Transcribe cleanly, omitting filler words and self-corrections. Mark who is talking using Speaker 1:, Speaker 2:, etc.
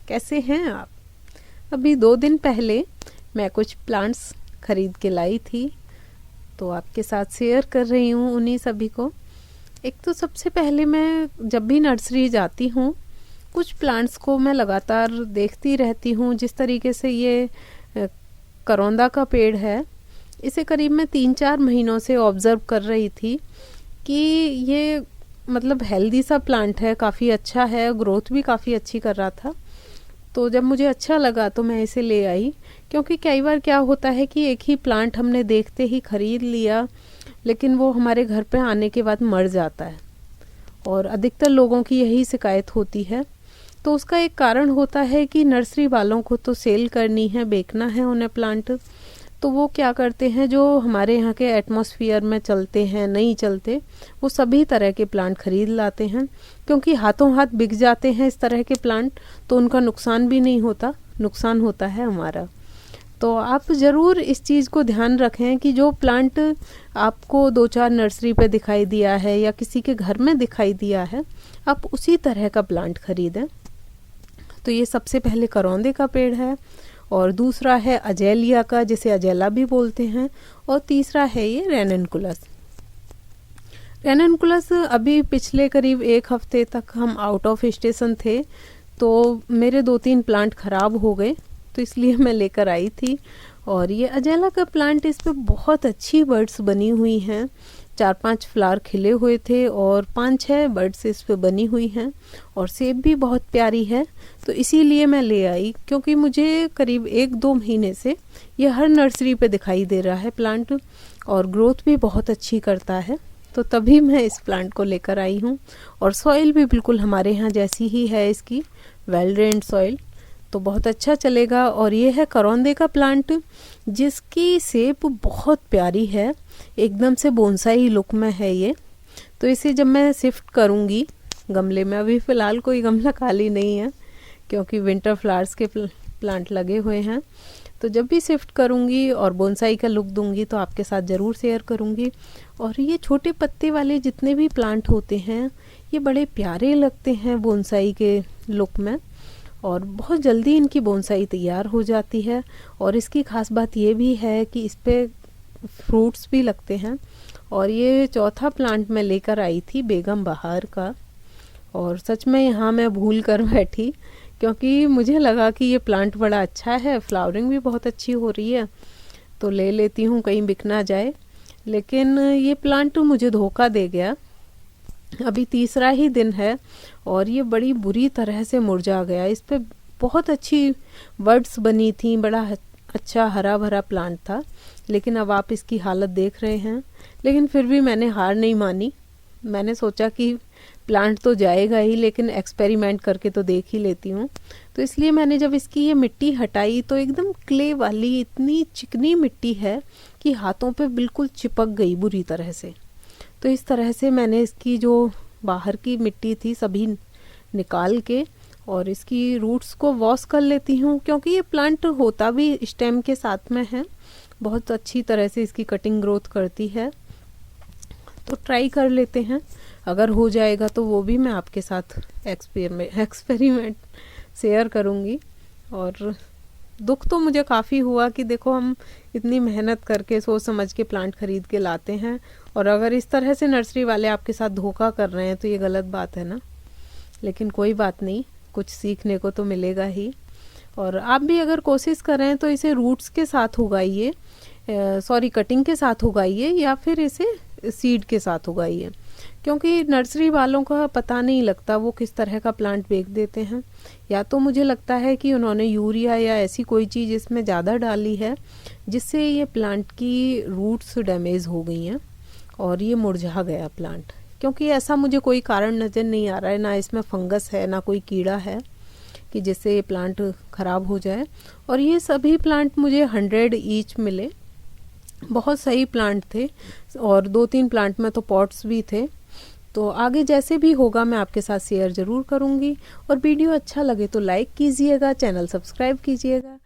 Speaker 1: कैसे हैं आप। अभी 2 दिन पहले मैं कुछ प्लांट्स खरीद के लाई थी, तो आपके साथ शेयर कर रही हूँ उन्हीं सभी को। एक तो सबसे पहले मैं जब भी नर्सरी जाती हूँ, कुछ प्लांट्स को मैं लगातार देखती रहती हूँ। जिस तरीके से ये करौंदा का पेड़ है, इसे करीब मैं 3-4 महीनों से ऑब्ज़र्व कर रही थी कि ये मतलब हेल्दी सा प्लांट है, काफ़ी अच्छा है, ग्रोथ भी काफ़ी अच्छी कर रहा था। तो जब मुझे अच्छा लगा तो मैं इसे ले आई, क्योंकि कई बार क्या होता है कि एक ही प्लांट हमने देखते ही ख़रीद लिया, लेकिन वो हमारे घर पे आने के बाद मर जाता है और अधिकतर लोगों की यही शिकायत होती है। तो उसका एक कारण होता है कि नर्सरी वालों को तो सेल करनी है, बेचना है उन्हें प्लांट, तो वो क्या करते हैं, जो हमारे यहाँ के एटमॉस्फेयर में चलते हैं नहीं चलते, वो सभी तरह के प्लांट खरीद लाते हैं, क्योंकि हाथों हाथ बिक जाते हैं इस तरह के प्लांट, तो उनका नुकसान भी नहीं होता, नुकसान होता है हमारा। तो आप ज़रूर इस चीज़ को ध्यान रखें कि जो प्लांट आपको 2-4 नर्सरी पे दिखाई दिया है या किसी के घर में दिखाई दिया है, आप उसी तरह का प्लांट खरीदें। तो ये सबसे पहले करौंदे का पेड़ है, और दूसरा है अजेलिया का, जिसे अजेला भी बोलते हैं, और तीसरा है ये रेननकुलस। रेननकुलस अभी पिछले करीब 1 हफ्ते तक हम आउट ऑफ स्टेशन थे, तो मेरे 2-3 प्लांट ख़राब हो गए, तो इसलिए मैं लेकर आई थी। और ये अजेला का प्लांट, इस पे बहुत अच्छी बर्ड्स बनी हुई हैं, 4-5 फ्लावर खिले हुए थे और 5-6 बर्ड्स इस पे बनी हुई हैं, और सेब भी बहुत प्यारी है। तो इसीलिए मैं ले आई, क्योंकि मुझे करीब 1-2 महीने से ये हर नर्सरी पे दिखाई दे रहा है प्लांट, और ग्रोथ भी बहुत अच्छी करता है, तो तभी मैं इस प्लांट को लेकर आई हूँ। और सॉइल भी बिल्कुल हमारे यहाँ जैसी ही है इसकी, वेल ड्रेन्ड सॉइल, तो बहुत अच्छा चलेगा। और ये है करौंदे का प्लांट, जिसकी शेप बहुत प्यारी है, एकदम से बोनसाई लुक में है ये। तो इसे जब मैं शिफ्ट करूँगी गमले में, अभी फ़िलहाल कोई गमला खाली नहीं है, क्योंकि विंटर फ्लावर्स के प्लांट लगे हुए हैं, तो जब भी शिफ्ट करूँगी और बोनसाई का लुक दूँगी तो आपके साथ ज़रूर शेयर करूँगी। और ये छोटे पत्ते वाले जितने भी प्लांट होते हैं, ये बड़े प्यारे लगते हैं बोनसाई के लुक में, और बहुत जल्दी इनकी बोनसाई तैयार हो जाती है। और इसकी ख़ास बात ये भी है कि इस पे फ्रूट्स भी लगते हैं। और ये चौथा प्लांट मैं लेकर आई थी बेगम बहार का, और सच में यहाँ मैं भूल कर बैठी, क्योंकि मुझे लगा कि ये प्लांट बड़ा अच्छा है, फ्लावरिंग भी बहुत अच्छी हो रही है, तो ले लेती हूँ कहीं बिक ना जाए। लेकिन ये प्लांट मुझे धोखा दे गया। अभी तीसरा ही दिन है और ये बड़ी बुरी तरह से मुरझा गया। इस पे बहुत अच्छी बर्ड्स बनी थी, बड़ा अच्छा हरा भरा प्लांट था, लेकिन अब आप इसकी हालत देख रहे हैं। लेकिन फिर भी मैंने हार नहीं मानी, मैंने सोचा कि प्लांट तो जाएगा ही, लेकिन एक्सपेरिमेंट करके तो देख ही लेती हूँ। तो इसलिए मैंने जब इसकी ये मिट्टी हटाई, तो एकदम क्ले वाली इतनी चिकनी मिट्टी है कि हाथों पे बिल्कुल चिपक गई बुरी तरह से। तो इस तरह से मैंने इसकी जो बाहर की मिट्टी थी सभी निकाल के और इसकी रूट्स को वॉश कर लेती हूँ, क्योंकि ये प्लांट होता भी स्टेम के साथ में है, बहुत अच्छी तरह से इसकी कटिंग ग्रोथ करती है। तो ट्राई कर लेते हैं, अगर हो जाएगा तो वो भी मैं आपके साथ एक्सपेरिमेंट शेयर करूँगी। और दुख तो मुझे काफ़ी हुआ कि देखो, हम इतनी मेहनत करके सोच समझ के प्लांट खरीद के लाते हैं, और अगर इस तरह से नर्सरी वाले आपके साथ धोखा कर रहे हैं तो ये गलत बात है ना। लेकिन कोई बात नहीं, कुछ सीखने को तो मिलेगा ही। और आप भी अगर कोशिश करें तो इसे रूट्स के साथ उगाइए, कटिंग के साथ उगाइए, या फिर इसे सीड के साथ उगाइए, क्योंकि नर्सरी वालों का पता नहीं लगता वो किस तरह का प्लांट बेच देते हैं। या तो मुझे लगता है कि उन्होंने यूरिया या ऐसी कोई चीज़ इसमें ज़्यादा डाली है, जिससे ये प्लांट की रूट्स डैमेज हो गई हैं और ये मुरझा गया प्लांट। क्योंकि ऐसा मुझे कोई कारण नज़र नहीं आ रहा है, ना इसमें फंगस है ना कोई कीड़ा है कि जिससे ये प्लांट ख़राब हो जाए। और ये सभी प्लांट मुझे 100 ईच मिले, बहुत सही प्लांट थे, और 2-3 प्लांट में तो पॉट्स भी थे। तो आगे जैसे भी होगा मैं आपके साथ शेयर ज़रूर करूँगी। और वीडियो अच्छा लगे तो लाइक कीजिएगा, चैनल सब्सक्राइब कीजिएगा।